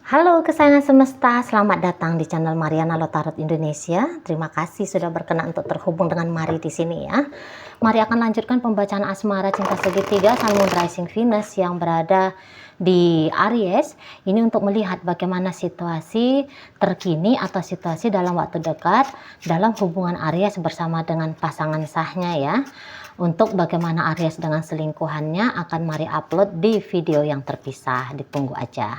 Halo kesayangan semesta, selamat datang di channel Mariana Lotarot Indonesia. Terima kasih sudah berkenan untuk terhubung dengan Mari di sini ya. Mari akan lanjutkan pembacaan asmara cinta segitiga Sun Moon Rising Venus yang berada di Aries. Ini untuk melihat bagaimana situasi terkini atau situasi dalam waktu dekat dalam hubungan Aries bersama dengan pasangan sahnya ya. Untuk bagaimana Aries dengan selingkuhannya akan Mari upload di video yang terpisah, ditunggu aja.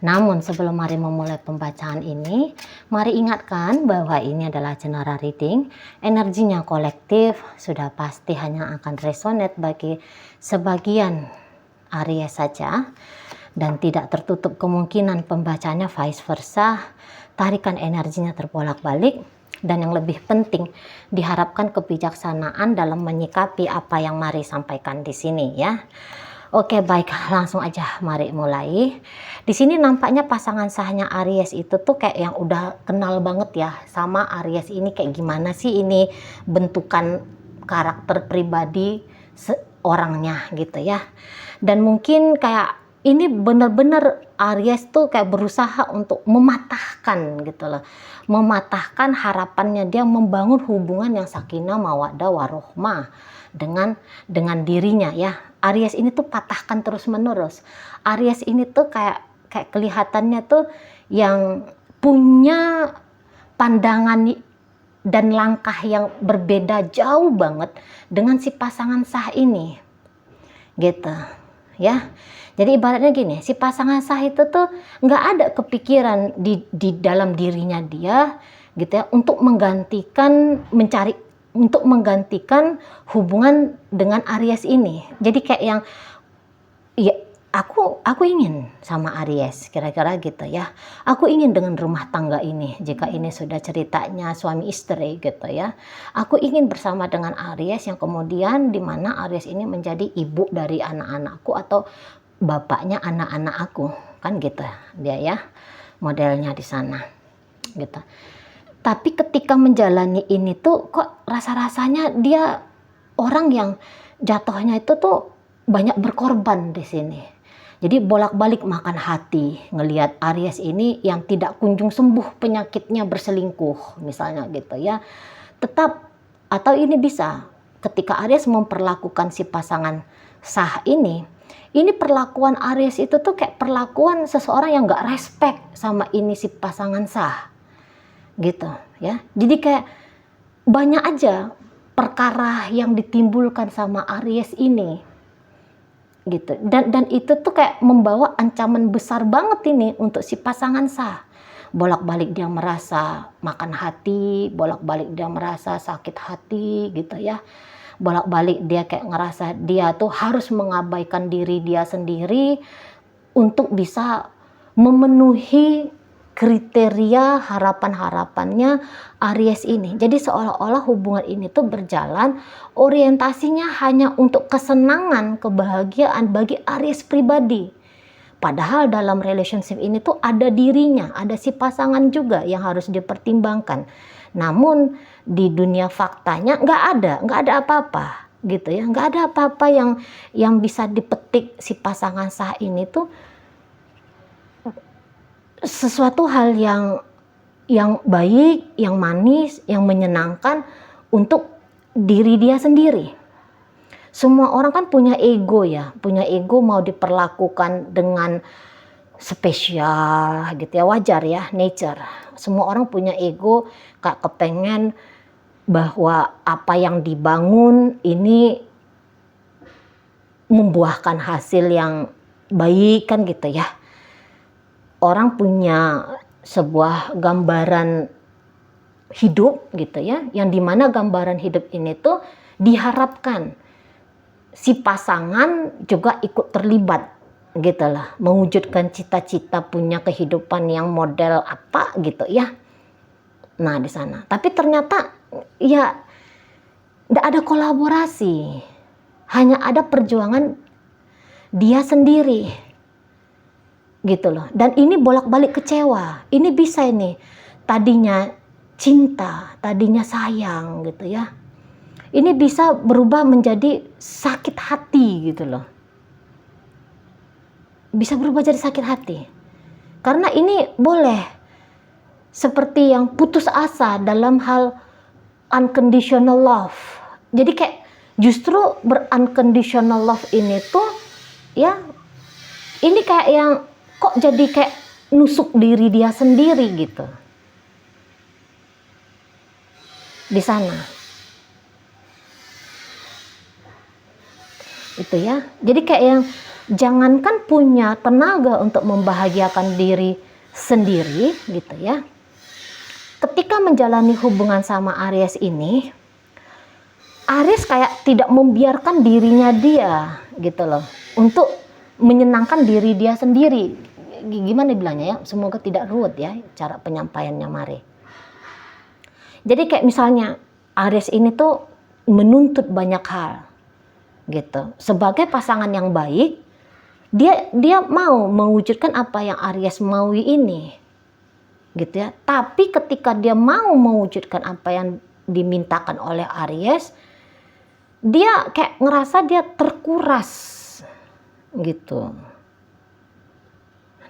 Namun sebelum Mari memulai pembacaan ini, Mari ingatkan bahwa ini adalah general reading. Energinya kolektif, sudah pasti hanya akan resonate bagi sebagian Aries saja. Dan tidak tertutup kemungkinan pembacanya vice versa, tarikan energinya terbolak-balik. Dan yang lebih penting, diharapkan kebijaksanaan dalam menyikapi apa yang Mari sampaikan di sini ya. Oke, baik, langsung aja Mari mulai. Di sini nampaknya pasangan sahnya Aries itu tuh kayak yang udah kenal banget ya sama Aries ini, kayak gimana sih ini bentukan karakter pribadi orangnya gitu ya. Dan mungkin kayak ini bener-bener Aries tuh kayak berusaha untuk mematahkan gitu loh. Mematahkan harapannya dia membangun hubungan yang sakinah mawaddah warohmah dengan dirinya ya. Aries ini tuh patahkan terus menerus. Aries ini tuh kayak kelihatannya tuh yang punya pandangan dan langkah yang berbeda jauh banget dengan si pasangan sah ini gitu ya. Jadi ibaratnya gini, si pasangan sah itu tuh nggak ada kepikiran di dalam dirinya dia gitu ya untuk menggantikan hubungan dengan Aries ini. Jadi kayak yang ya aku ingin sama Aries, kira-kira gitu ya. Aku ingin dengan rumah tangga ini, jika ini sudah ceritanya suami istri gitu ya. Aku ingin bersama dengan Aries yang kemudian dimana Aries ini menjadi ibu dari anak-anakku atau bapaknya anak-anak aku, kan gitu dia ya modelnya di sana gitu. Tapi ketika menjalani ini tuh kok rasa-rasanya dia orang yang jatuhnya itu tuh banyak berkorban di sini. Jadi bolak-balik makan hati ngelihat Aries ini yang tidak kunjung sembuh penyakitnya berselingkuh misalnya gitu ya. Tetap atau ini bisa ketika Aries memperlakukan si pasangan sah ini perlakuan Aries itu tuh kayak perlakuan seseorang yang gak respect sama ini si pasangan sah gitu ya. Jadi kayak banyak aja perkara yang ditimbulkan sama Aries ini gitu, dan itu tuh kayak membawa ancaman besar banget ini untuk si pasangan sah. Bolak-balik dia merasa makan hati, bolak-balik dia merasa sakit hati gitu ya. Bolak-balik dia kayak ngerasa dia tuh harus mengabaikan diri dia sendiri untuk bisa memenuhi kriteria harapan-harapannya Aries ini. Jadi seolah-olah hubungan ini tuh berjalan orientasinya hanya untuk kesenangan, kebahagiaan bagi Aries pribadi. Padahal dalam relationship ini tuh ada dirinya, ada si pasangan juga yang harus dipertimbangkan. Namun di dunia faktanya nggak ada apa-apa gitu ya, nggak ada apa-apa yang bisa dipetik si pasangan sah ini tuh sesuatu hal yang baik, yang manis, yang menyenangkan untuk diri dia sendiri. Semua orang kan punya ego ya, punya ego mau diperlakukan dengan spesial gitu ya, wajar ya, nature. Semua orang punya ego, kayak kepengen bahwa apa yang dibangun ini membuahkan hasil yang baik kan gitu ya. Orang punya sebuah gambaran hidup gitu ya, yang dimana gambaran hidup ini tuh diharapkan si pasangan juga ikut terlibat gitu lah, mewujudkan cita-cita punya kehidupan yang model apa gitu ya. Nah di sana, tapi ternyata ya tidak ada kolaborasi, hanya ada perjuangan dia sendiri gitu loh. Dan ini bolak-balik kecewa. Ini bisa ini tadinya cinta, tadinya sayang gitu ya. Ini bisa berubah menjadi sakit hati gitu loh. Bisa berubah jadi sakit hati. Karena ini boleh seperti yang putus asa dalam hal unconditional love. Jadi kayak justru unconditional love ini tuh ya, ini kayak yang kok jadi kayak nusuk diri dia sendiri gitu di sana. Itu ya. Jadi kayak yang jangankan punya tenaga untuk membahagiakan diri sendiri gitu ya. Ketika menjalani hubungan sama Aries ini, Aries kayak tidak membiarkan dirinya dia gitu loh untuk menyenangkan diri dia sendiri. Gimana bilangnya ya? Semoga tidak ruwet ya cara penyampaiannya Mare. Jadi kayak misalnya Aries ini tuh menuntut banyak hal gitu. Sebagai pasangan yang baik, dia mau mewujudkan apa yang Aries maui ini. Gitu ya. Tapi ketika dia mau mewujudkan apa yang dimintakan oleh Aries, dia kayak ngerasa dia terkuras gitu.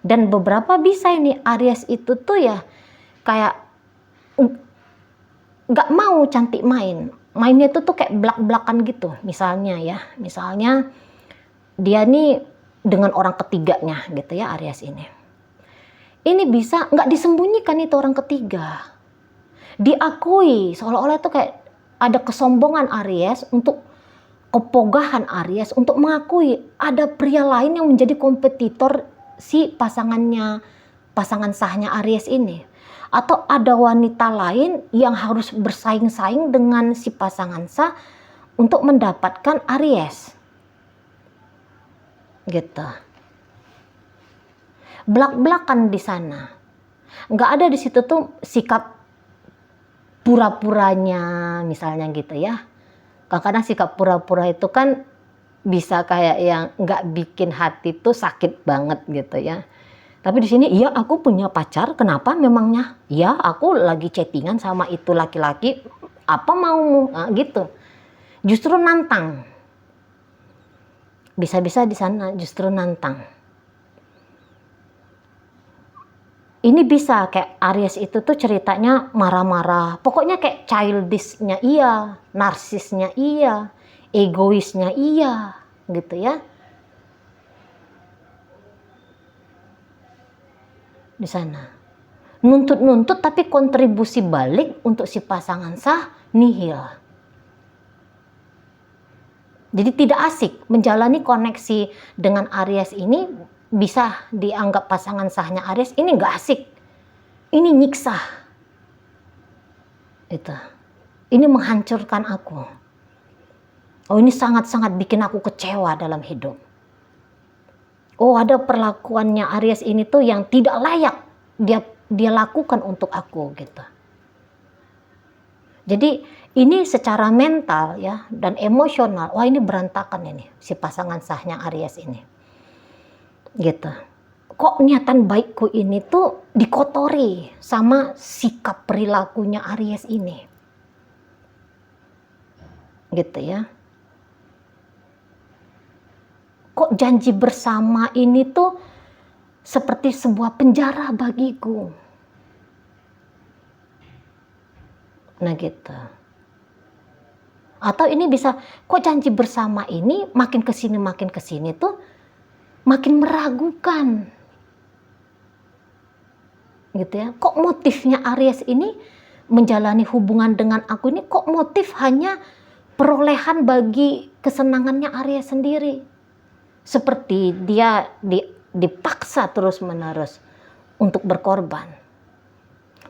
Dan beberapa bisa ini Aries itu tuh ya kayak nggak mau cantik mainnya itu tuh kayak belak-belakan gitu. Misalnya dia nih dengan orang ketiganya gitu ya, Aries ini bisa nggak disembunyikan itu orang ketiga, diakui seolah-olah itu kayak ada kesombongan Aries untuk kepogahan Aries untuk mengakui ada pria lain yang menjadi kompetitor si pasangan sahnya Aries ini. Atau ada wanita lain yang harus bersaing-saing dengan si pasangan sah untuk mendapatkan Aries. Gitu. Belak-belakan di sana. Nggak ada di situ tuh sikap pura-puranya misalnya gitu ya. Kadang-kadang sikap pura-pura itu kan bisa kayak yang nggak bikin hati tuh sakit banget gitu ya. Tapi di sini, iya aku punya pacar, kenapa memangnya? Iya aku lagi chattingan sama itu laki-laki, apa mau gitu. Justru nantang. Bisa-bisa di sana justru nantang. Ini bisa kayak Aries itu tuh ceritanya marah-marah. Pokoknya kayak childish-nya iya, narsisnya iya, egoisnya iya, gitu ya. Di sana nuntut tapi kontribusi balik untuk si pasangan sah nihil. Jadi tidak asik menjalani koneksi dengan Aries ini. Bisa dianggap pasangan sahnya Aries ini nggak asik, ini nyiksa itu, ini menghancurkan aku. Oh ini sangat-sangat bikin aku kecewa dalam hidup. Oh ada perlakuannya Aries ini tuh yang tidak layak dia lakukan untuk aku gitu. Jadi ini secara mental ya dan emosional, wah ini berantakan ini si pasangan sahnya Aries ini. Gitu. Kok niatan baikku ini tuh dikotori sama sikap perilakunya Aries ini. Gitu ya. Kok janji bersama ini tuh seperti sebuah penjara bagiku. Nah gitu. Atau ini bisa, kok janji bersama ini makin kesini tuh makin meragukan. Gitu ya. Kok motifnya Aries ini menjalani hubungan dengan aku ini, kok motif hanya perolehan bagi kesenangannya Aries sendiri. Seperti dia dipaksa terus-menerus untuk berkorban.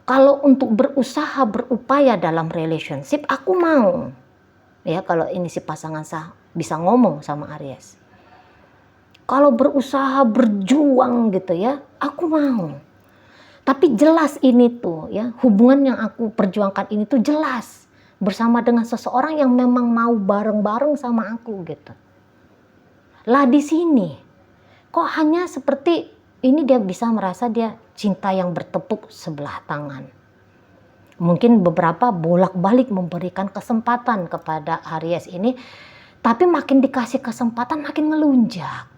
Kalau untuk berusaha, berupaya dalam relationship, aku mau. Ya, kalau ini si pasangan sah bisa ngomong sama Aries. Kalau berusaha, berjuang gitu ya, aku mau. Tapi jelas ini tuh ya, hubungan yang aku perjuangkan ini tuh jelas. Bersama dengan seseorang yang memang mau bareng-bareng sama aku gitu. Lah di sini kok hanya seperti ini dia bisa merasa dia cinta yang bertepuk sebelah tangan. Mungkin beberapa bolak-balik memberikan kesempatan kepada Aries ini, tapi makin dikasih kesempatan makin ngelunjak.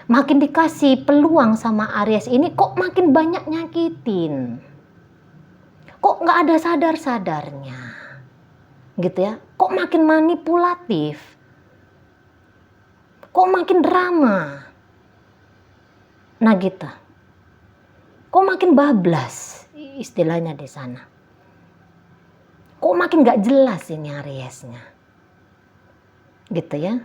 Makin dikasih peluang sama Aries ini, kok makin banyak nyakitin. Kok nggak ada sadar-sadarnya, gitu ya. Kok makin manipulatif. Kok makin drama. Nah gitu. Kok makin bablas istilahnya di sana. Kok makin nggak jelas ini Ariesnya. Gitu ya.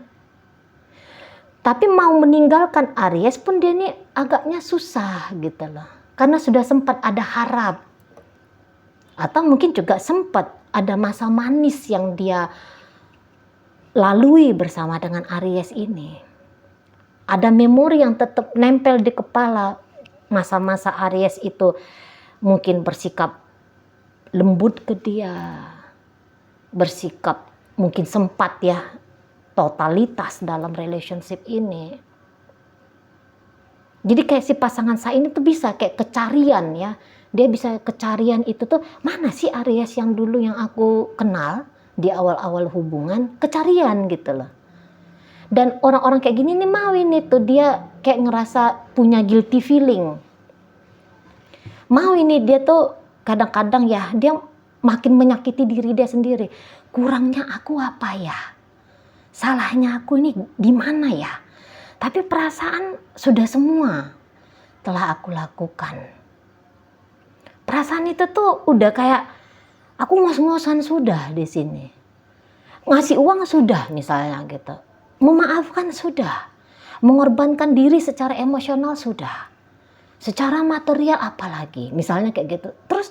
Tapi mau meninggalkan Aries pun dia ini agaknya susah gitu loh. Karena sudah sempat ada harap. Atau mungkin juga sempat ada masa manis yang dia lalui bersama dengan Aries ini. Ada memori yang tetap nempel di kepala. Masa-masa Aries itu mungkin bersikap lembut ke dia. Bersikap mungkin sempat ya totalitas dalam relationship ini. Jadi kayak si pasangan saya ini tuh bisa kayak kecarian ya. Dia bisa kecarian itu tuh, mana sih Aries yang dulu yang aku kenal di awal-awal hubungan, kecarian gitu loh. Dan orang-orang kayak gini nih mau ini tuh dia kayak ngerasa punya guilty feeling. Mau ini dia tuh kadang-kadang ya dia makin menyakiti diri dia sendiri. Kurangnya aku apa ya? Salahnya aku ini di mana ya? Tapi perasaan sudah semua telah aku lakukan. Perasaan itu tuh udah kayak aku ngos-ngosan sudah di sini. Ngasih uang sudah misalnya gitu. Memaafkan sudah. Mengorbankan diri secara emosional sudah. Secara material apalagi, misalnya kayak gitu. Terus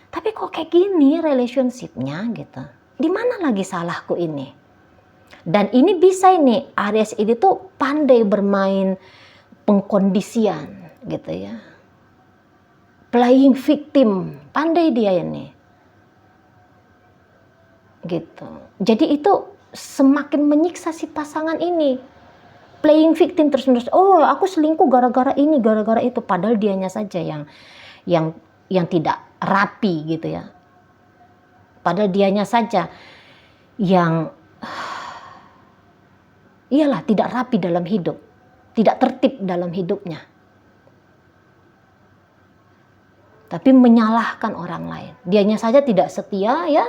tapi kok kayak gini relationship-nya gitu. Di mana lagi salahku ini? Dan ini bisa ini, Aries ini tuh pandai bermain pengkondisian gitu ya. Playing victim, pandai dia ini. Gitu. Jadi itu semakin menyiksa si pasangan ini. Playing victim terus-menerus. Oh, aku selingkuh gara-gara ini, gara-gara itu. Padahal dianya saja yang tidak rapi gitu ya. Padahal dianya saja yang iyalah tidak rapi dalam hidup, tidak tertib dalam hidupnya. Tapi menyalahkan orang lain. Dianya saja tidak setia ya.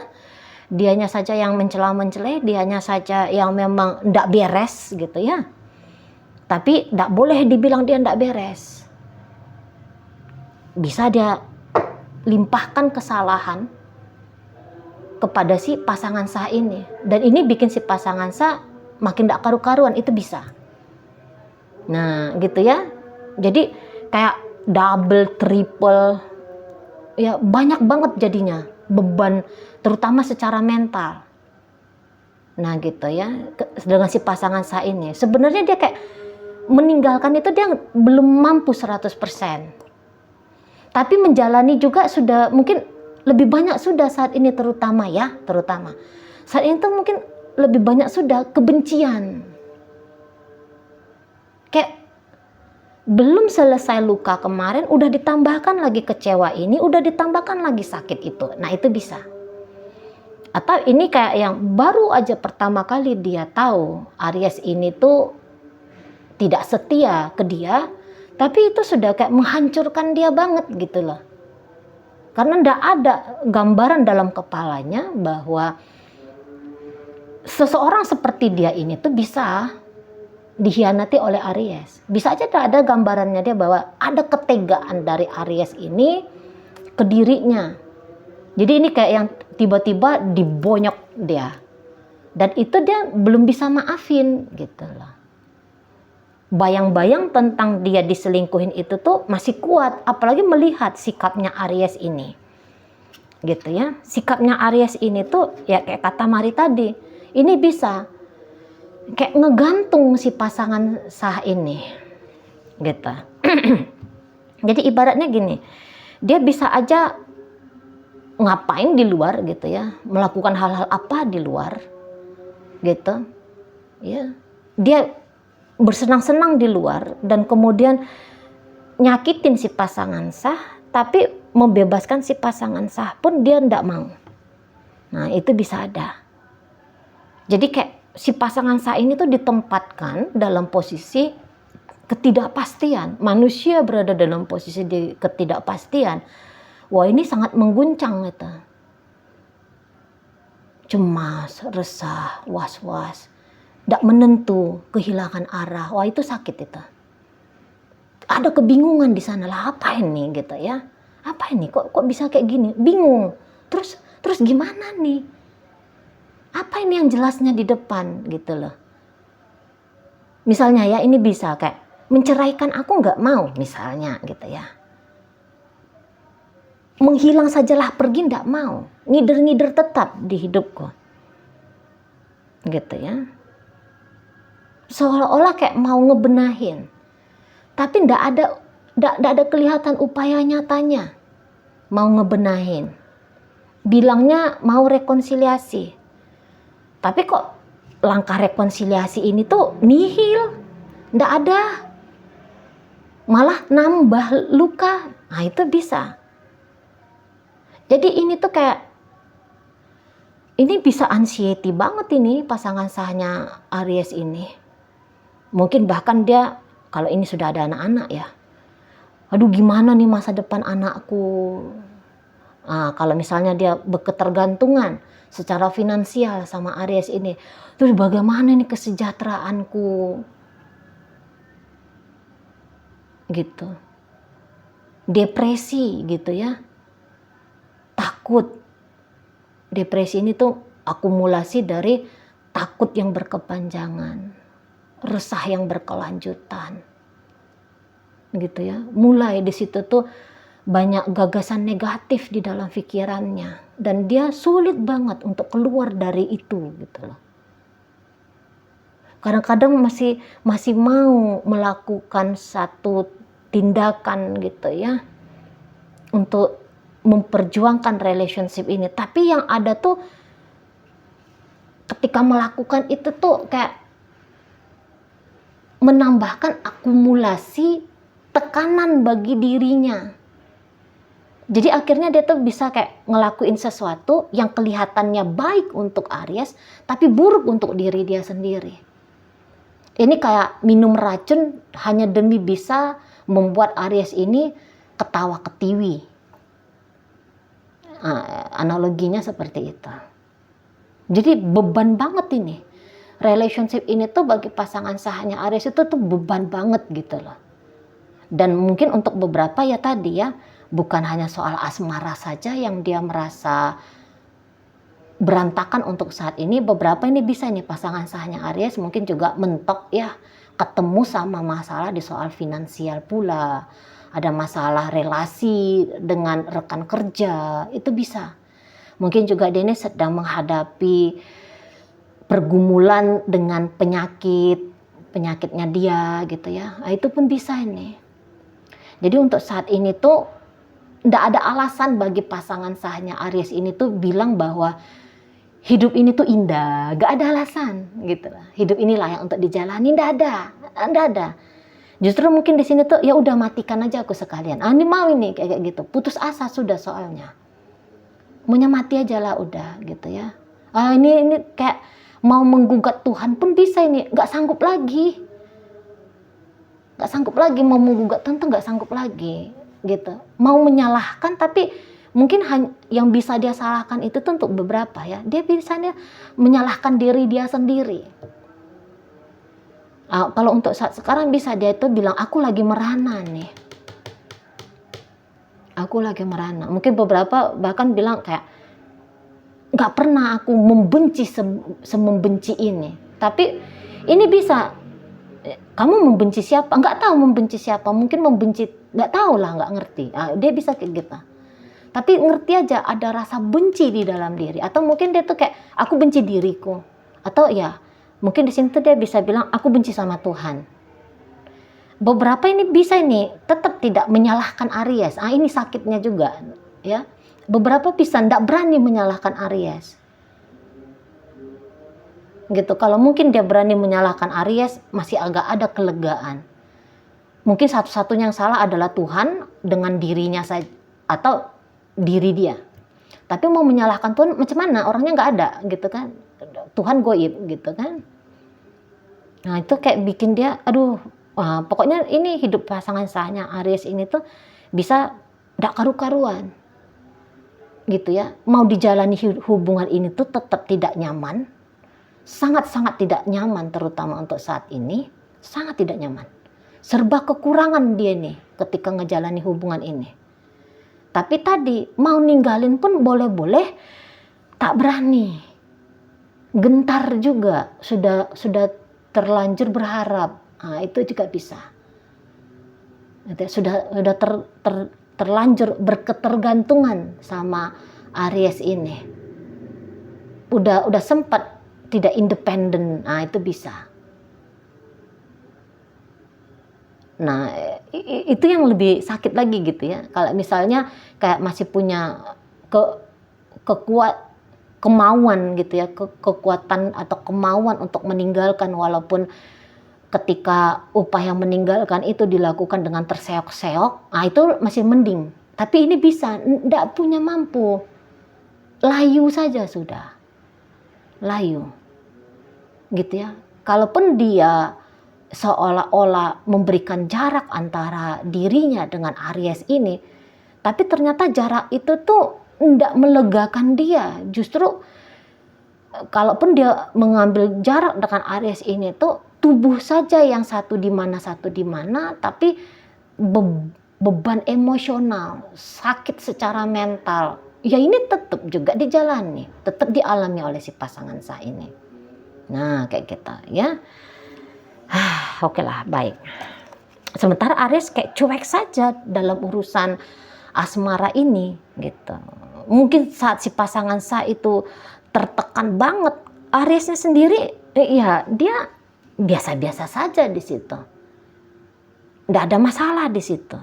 Dianya saja yang mencela-mencela, dianya saja yang memang tidak beres gitu ya. Tapi tidak boleh dibilang dia tidak beres. Bisa dia limpahkan kesalahan kepada si pasangan sah ini. Dan ini bikin si pasangan sah makin tidak karu-karuan, itu bisa. Nah gitu ya. Jadi kayak double, triple, ya banyak banget jadinya beban, terutama secara mental. Nah gitu ya, dengan si pasangan sah ini. Sebenarnya dia kayak meninggalkan itu dia belum mampu 100%. Tapi menjalani juga sudah mungkin lebih banyak sudah saat ini terutama. Saat ini tuh mungkin lebih banyak sudah kebencian. Kayak belum selesai luka kemarin, udah ditambahkan lagi kecewa ini, udah ditambahkan lagi sakit itu. Nah itu bisa. Atau ini kayak yang baru aja pertama kali dia tahu Aries ini tuh tidak setia ke dia, tapi itu sudah kayak menghancurkan dia banget gitu loh. Karena ndak ada gambaran dalam kepalanya bahwa seseorang seperti dia ini tuh bisa dikhianati oleh Aries. Bisa aja ada gambarannya dia bahwa ada ketegaan dari Aries ini ke dirinya. Jadi ini kayak yang tiba-tiba dibonyok dia. Dan itu dia belum bisa maafin gitu loh. Bayang-bayang tentang dia diselingkuhin itu tuh masih kuat, apalagi melihat sikapnya Aries ini. Gitu ya. Sikapnya Aries ini tuh ya kayak kata Mari tadi, ini bisa kayak ngegantung si pasangan sah ini. Gitu. Jadi ibaratnya gini, dia bisa aja ngapain di luar gitu ya, melakukan hal-hal apa di luar gitu. Ya. Dia bersenang-senang di luar dan kemudian nyakitin si pasangan sah, tapi membebaskan si pasangan sah pun dia ndak mau. Nah itu bisa ada. Jadi kayak si pasangan sah ini tuh ditempatkan dalam posisi ketidakpastian, manusia berada dalam posisi di ketidakpastian, wah ini sangat mengguncang itu. Cemas, resah, was-was, tidak menentu, kehilangan arah, wah itu sakit itu. Ada kebingungan di sana, lah apa ini gitu ya? Apa ini? Kok bisa kayak gini? Bingung. Terus gimana nih? Apa ini yang jelasnya di depan gitu loh? Misalnya ya, ini bisa kayak menceraikan aku nggak mau misalnya gitu ya. Menghilang sajalah, pergi nggak mau. Ngider-ngider tetap di hidupku. Gitu ya. Seolah-olah kayak mau ngebenahin. Tapi nggak ada kelihatan upaya nyatanya mau ngebenahin. Bilangnya mau rekonsiliasi, tapi kok langkah rekonsiliasi ini tuh nihil, nggak ada, malah nambah luka. Nah itu bisa. Jadi ini tuh kayak, ini bisa anxiety banget ini pasangan sahnya Aries ini. Mungkin bahkan dia, kalau ini sudah ada anak-anak ya, aduh gimana nih masa depan anakku. Nah, kalau misalnya dia berketergantungan secara finansial sama Aries ini, terus bagaimana nih kesejahteraanku gitu. Depresi gitu ya, takut. Depresi ini tuh akumulasi dari takut yang berkepanjangan, resah yang berkelanjutan gitu ya. Mulai di situ tuh banyak gagasan negatif di dalam pikirannya dan dia sulit banget untuk keluar dari itu gitu loh. Kadang-kadang masih mau melakukan satu tindakan gitu ya untuk memperjuangkan relationship ini, tapi yang ada tuh ketika melakukan itu tuh kayak menambahkan akumulasi tekanan bagi dirinya. Jadi akhirnya dia tuh bisa kayak ngelakuin sesuatu yang kelihatannya baik untuk Aries, tapi buruk untuk diri dia sendiri. Ini kayak minum racun hanya demi bisa membuat Aries ini ketawa ketiwi. Analoginya seperti itu. Jadi beban banget ini. Relationship ini tuh bagi pasangan sahnya Aries itu tuh beban banget gitu loh. Dan mungkin untuk beberapa ya tadi ya, bukan hanya soal asmara saja yang dia merasa berantakan untuk saat ini. Beberapa ini bisa nih pasangan sahnya Aries mungkin juga mentok ya, ketemu sama masalah di soal finansial pula. Ada masalah relasi dengan rekan kerja, itu bisa. Mungkin juga dia ini sedang menghadapi pergumulan dengan penyakitnya dia gitu ya. Nah, itu pun bisa ini. Jadi untuk saat ini tuh tidak ada alasan bagi pasangan sahnya Aries ini tuh bilang bahwa hidup ini tuh indah, gak ada alasan gitu lah. Hidup inilah yang untuk dijalani, tidak ada. Justru mungkin di sini tuh ya udah matikan aja aku sekalian. Ini mau ini kayak gitu, putus asa sudah soalnya. Maunya mati aja lah udah gitu ya. Ini kayak mau menggugat Tuhan pun bisa ini, gak sanggup lagi. Gak sanggup lagi mau menggugat Tuhan tuh gak sanggup lagi gitu. Mau menyalahkan tapi mungkin yang bisa dia salahkan itu tuh untuk beberapa ya. Dia bisa menyalahkan diri dia sendiri. Kalau untuk saat sekarang bisa dia itu bilang aku lagi merana nih. Aku lagi merana. Mungkin beberapa bahkan bilang kayak gak pernah aku membenci semembenci ini. Tapi ini bisa, kamu membenci siapa? Nggak tahu membenci siapa. Mungkin membenci, nggak tahu lah, nggak ngerti. Dia bisa kayak gitu. Tapi ngerti aja ada rasa benci di dalam diri. Atau mungkin dia tuh kayak aku benci diriku. Atau ya mungkin di sini tuh dia bisa bilang aku benci sama Tuhan. Beberapa ini bisa ini tetap tidak menyalahkan Aries. Ini sakitnya juga ya. Beberapa bisa nggak berani menyalahkan Aries. Gitu. Kalau mungkin dia berani menyalahkan Aries, masih agak ada kelegaan. Mungkin satu-satunya yang salah adalah Tuhan dengan dirinya saja atau diri dia. Tapi mau menyalahkan Tuhan macam mana? Orangnya nggak ada, gitu kan? Tuhan goib, gitu kan? Nah itu kayak bikin dia, aduh, Pokoknya ini hidup pasangan sahnya Aries ini tuh bisa ndak karu-karuan gitu ya. Mau dijalani hubungan ini tuh tetap tidak nyaman, sangat-sangat tidak nyaman, terutama untuk saat ini sangat tidak nyaman, serba kekurangan dia nih ketika ngejalani hubungan ini. Tapi tadi mau ninggalin pun boleh-boleh tak berani, gentar juga, sudah terlanjur berharap. Nah, itu juga bisa. Sudah terlanjur berketergantungan sama Aries ini. Udah sempat tidak independen. Nah, itu bisa. Nah, itu yang lebih sakit lagi gitu ya. Kalau misalnya kayak masih punya kemauan gitu ya, kekuatan atau kemauan untuk meninggalkan, walaupun ketika upaya meninggalkan itu dilakukan dengan terseok-seok, nah itu masih mending. Tapi ini bisa, tidak punya mampu, layu saja sudah, layu, gitu ya. Kalaupun dia seolah-olah memberikan jarak antara dirinya dengan Aries ini, tapi ternyata jarak itu tuh tidak melegakan dia. Justru kalaupun dia mengambil jarak dengan Aries ini tuh tubuh saja yang satu di mana, tapi beban emosional, sakit secara mental, ya ini tetap juga dijalani, tetap dialami oleh si pasangan sah ini. Nah, kayak gitu ya. Oke lah, baik. Sementara Aries kayak cuek saja dalam urusan asmara ini gitu. Mungkin saat si pasangan sah itu tertekan banget, Ariesnya sendiri ya dia biasa-biasa saja di situ, nggak ada masalah di situ.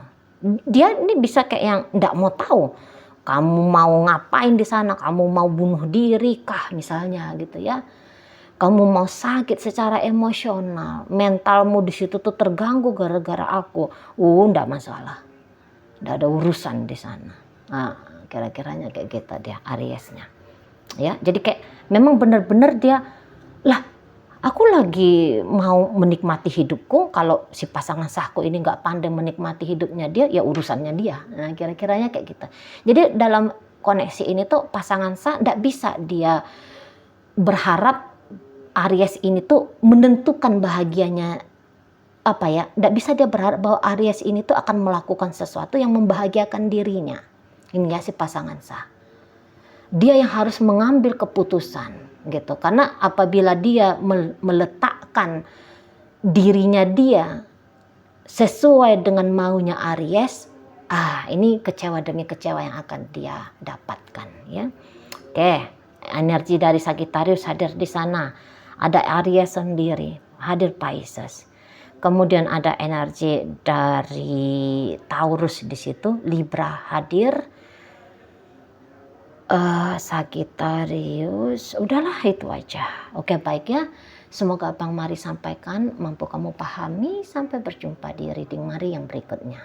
Dia ini bisa kayak yang nggak mau tahu kamu mau ngapain di sana, kamu mau bunuh diri kah misalnya gitu ya, kamu mau sakit secara emosional, mentalmu di situ tuh terganggu gara-gara aku, nggak masalah, nggak ada urusan di sana. Nah, kira-kiranya kayak gitu dia Ariesnya ya. Jadi kayak memang benar-benar dia lah, aku lagi mau menikmati hidupku, kalau si pasangan sahku ini nggak pandai menikmati hidupnya dia, ya urusannya dia. Nah, kira-kiranya kayak gitu. Jadi dalam koneksi ini tuh pasangan sah nggak bisa dia berharap Aries ini tuh menentukan bahagianya apa ya, nggak bisa dia berharap bahwa Aries ini tuh akan melakukan sesuatu yang membahagiakan dirinya. Ini ya si pasangan sah. Dia yang harus mengambil keputusan gitu, karena apabila dia meletakkan dirinya dia sesuai dengan maunya Aries, ini kecewa demi kecewa yang akan dia dapatkan ya. Oke, energi dari Sagittarius hadir di sana, ada Aries sendiri, hadir Pisces. Kemudian ada energi dari Taurus di situ, Libra hadir. Sagittarius, udahlah itu aja. Oke, baik ya. Semoga Bang Mari sampaikan mampu kamu pahami. Sampai berjumpa di reading Mari yang berikutnya.